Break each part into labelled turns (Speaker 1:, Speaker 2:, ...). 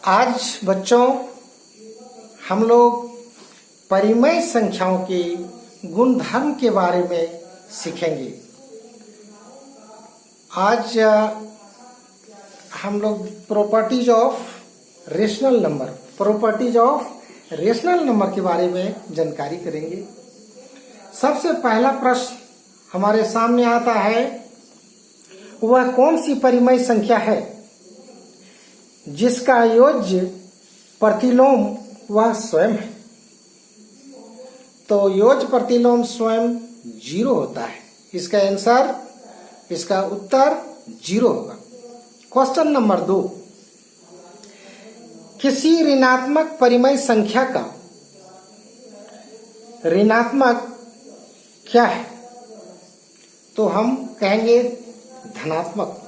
Speaker 1: आज बच्चों हम लोग परिमेय संख्याओं के गुणधर्म के बारे में सीखेंगे। आज हम लोग प्रॉपर्टीज ऑफ रेशनल नंबर के बारे में जानकारी करेंगे। सबसे पहला प्रश्न हमारे सामने आता है, वह कौन सी परिमेय संख्या है जिसका योज्य प्रतिलोम वह स्वयं है। तो योज्य प्रतिलोम स्वयं 0 होता है। इसका उत्तर 0 होगा। क्वेश्चन नंबर 2, किसी ऋणात्मक परिमेय संख्या का ऋणात्मक क्या है? तो हम कहेंगे धनात्मक।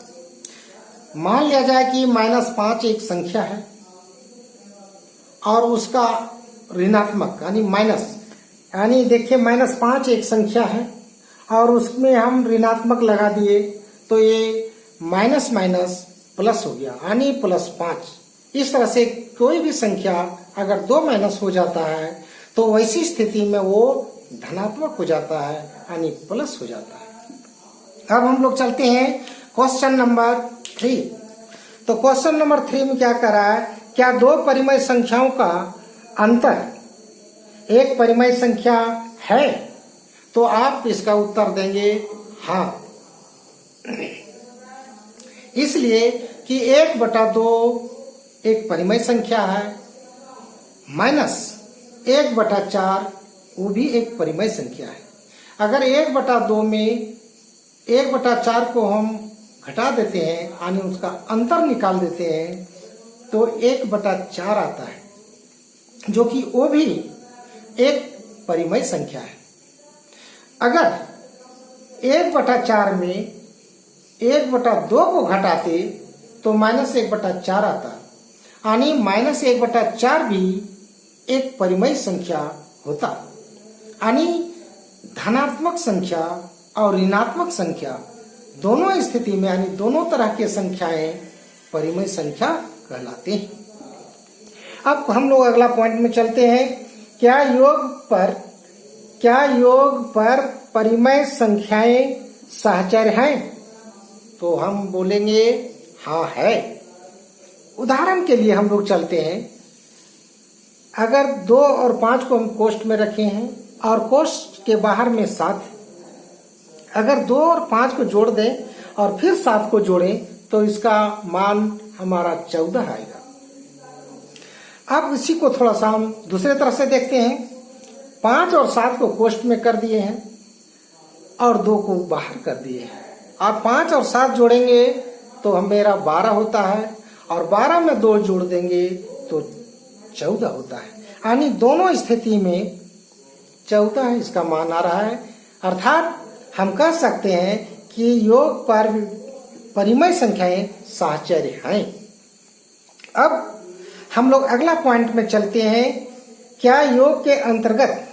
Speaker 1: मान लिया जाए कि -5 एक संख्या है और उसका ऋणात्मक यानी देखिए -5 एक संख्या है और उसमें हम ऋणात्मक लगा दिए तो ये माइनस प्लस हो गया यानी +5। इस तरह से कोई भी संख्या अगर 2 माइनस हो जाता है तो वैसी स्थिति में वो धनात्मक हो जाता है यानी प्लस हो जाता है। अब हम लोग चलते हैं क्वेश्चन नंबर 3। तो क्वेश्चन नंबर 3 में क्या कर रहा है, क्या 2 परिमेय संख्याओं का अंतर एक परिमेय संख्या है? तो आप इसका उत्तर देंगे हाँ, इसलिए कि 1/2 एक परिमेय संख्या है, -1/4 वो भी एक परिमेय संख्या है। अगर 1/2 में 1/4 को हम घटा देते हैं यानी उसका अंतर निकाल देते हैं तो 1/4 आता है, जो कि वो भी एक परिमेय संख्या है। अगर 1/4 में 1/2 को घटाते तो -1/4 आता, यानी -1/4 भी एक परिमेय संख्या होता। यानी धनात्मक संख्या और ऋणात्मक संख्या दोनों स्थिति में यानी दोनों तरह की संख्याएं परिमेय संख्या कहलाते हैं। अब हम लोग अगला पॉइंट में चलते हैं, क्या योग पर परिमेय संख्याएं सहचर हैं? तो हम बोलेंगे हाँ है। उदाहरण के लिए हम लोग चलते हैं, अगर 2 और 5 को हम कोष्ठ में रखे हैं और कोष्ठ के बाहर में 7, अगर 2 और 5 को जोड़ दें और फिर 7 को जोड़ें तो इसका मान हमारा 14 आएगा। अब इसी को थोड़ा सा हम दूसरे तरह से देखते हैं। 5 और 7 को कोष्ठ में कर दिए हैं और 2 को बाहर कर दिए हैं। आप 5 और 7 जोड़ेंगे तो मेरा 12 होता है और 12 में 2 जोड़ देंगे तो 14 होता है। यानी दोनों स्थिति में 14 इसका मान आ रहा है। अर्थात हम कह सकते हैं कि योग पर परिमेय संख्याएं सहचर्य हैं। अब हम लोग अगला पॉइंट में चलते हैं, क्या योग के अंतर्गत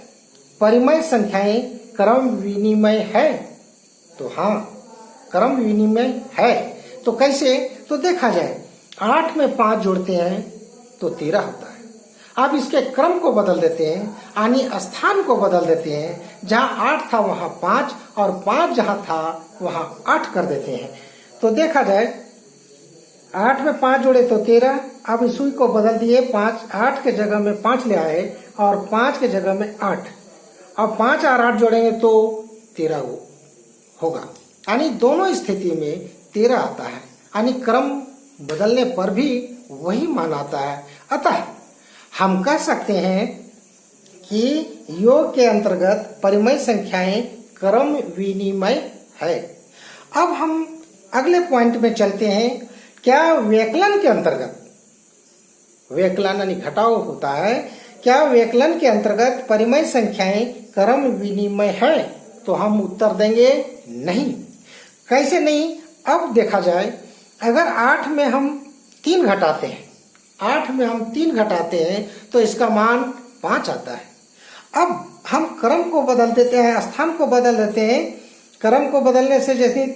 Speaker 1: परिमेय संख्याएं क्रम विनिमय है? तो हाँ, क्रम विनिमय है। तो कैसे? तो देखा जाए 8 में 5 जोड़ते हैं तो 13 होता है। अब इसके क्रम को बदल देते हैं यानी स्थान को बदल देते हैं। जहां 8 था वहां 5 और 5 जहां था वहां 8 कर देते हैं। तो देखा जाए 8 में 5 जोड़े तो 13। अब इसी को बदल दिए, 8 के जगह में 5 ले आए और 5 के जगह में 8। अब 5 और 8 जोड़ेंगे तो 13 होगा। यानी दोनों स्थिति में 13 आता है, यानी क्रम बदलने पर भी वही मान आता है। अतः हम कह सकते हैं कि योग के अंतर्गत परिमेय संख्याएं क्रम विनिमय है। अब हम अगले पॉइंट में चलते हैं, क्या व्यकलन के अंतर्गत, व्यकलन यानी घटाव होता है, क्या व्यकलन के अंतर्गत परिमेय संख्याएं क्रम विनिमय है? तो हम उत्तर देंगे नहीं। कैसे नहीं? अब देखा जाए, अगर 8 में हम 3 घटाते हैं, 8 में हम 3 घटाते हैं तो इसका मान 5 आता है। अब हम क्रम को बदल देते हैं, स्थान को बदल देते हैं। क्रम को बदलने से जैसे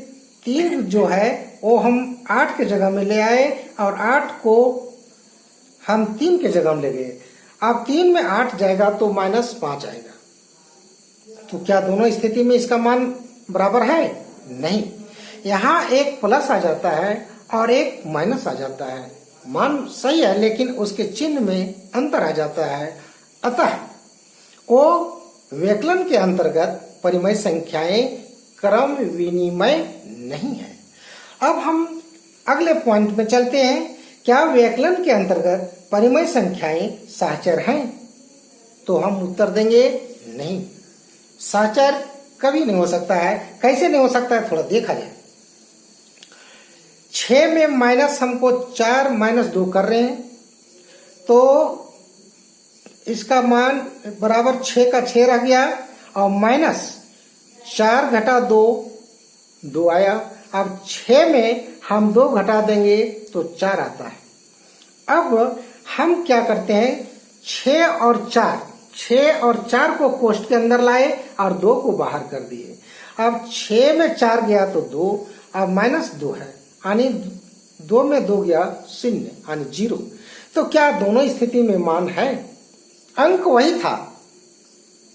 Speaker 1: 3 जो है वो हम 8 के जगह में ले आए और 8 को हम 3 के जगह में ले गए। अब 3 में 8 जाएगा तो -5 आएगा। तो क्या दोनों स्थिति में इसका मान बराबर है? नहीं, यहाँ एक प्लस आ जाता है और एक माइनस आ जाता है। मान सही है लेकिन उसके चिन्ह में अंतर आ जाता है, अतः वो व्यकलन के अंतर्गत परिमेय संख्याएं क्रम विनिमय नहीं है। अब हम अगले पॉइंट में चलते हैं। क्या व्यकलन के अंतर्गत परिमेय संख्याएं सहचर हैं? तो हम उत्तर देंगे नहीं, सहचर कभी नहीं हो सकता है। कैसे नहीं हो सकता है, थोड़ा देखा जाए। 6 में माइनस हमको 4 - 2 कर रहे हैं, तो इसका मान बराबर 6 का 6 रह गया और -4 घटा 2 2 आया। अब 6 में हम 2 घटा देंगे तो 4 आता है। अब हम क्या करते हैं, 6 और 4 को कोष्ठ के अंदर लाए और 2 को बाहर कर दिए। अब 6 में 4 गया तो 2, अब -2 है यानी 2 में 2 गया 0 यानी 0। तो क्या दोनों स्थिति में मान है? अंक वही था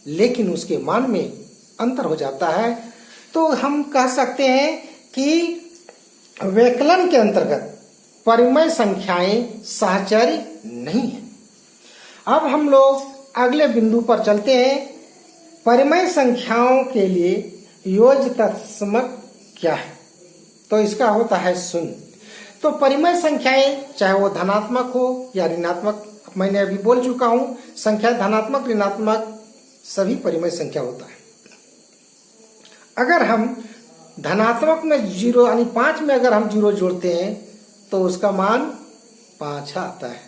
Speaker 1: लेकिन उसके मान में अंतर हो जाता है। तो हम कह सकते हैं कि व्यकलन के अंतर्गत परिमेय संख्याएं सहचर नहीं है। अब हम लोग अगले बिंदु पर चलते हैं। परिमेय संख्याओं के लिए योज्य तत्समक क्या है? तो इसका होता है 0। तो परिमेय संख्याएं चाहे वो धनात्मक हो या ऋणात्मक, मैंने अभी बोल चुका हूं, संख्या धनात्मक ऋणात्मक सभी परिमेय संख्या होता है। अगर हम धनात्मक में 0 यानी 5 में अगर हम 0 जोड़ते हैं तो उसका मान 5 आता है।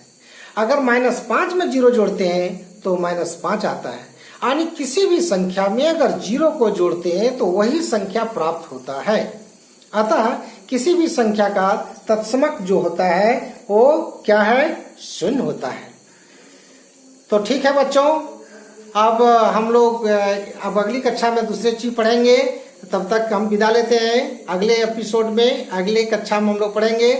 Speaker 1: अगर -5 में 0 जोड़ते हैं तो -5 आता है। यानी किसी भी संख्या में अगर 0 को जोड़ते हैं तो वही संख्या प्राप्त होता है। अतः किसी भी संख्या का तत्समक जो होता है वो क्या है? 0 होता है। तो ठीक है बच्चों, अब हम लोग अब अगली कक्षा में दूसरे चीज पढ़ेंगे। तब तक हम विदा लेते हैं। अगले एपिसोड में, अगले कक्षा में हम लोग पढ़ेंगे।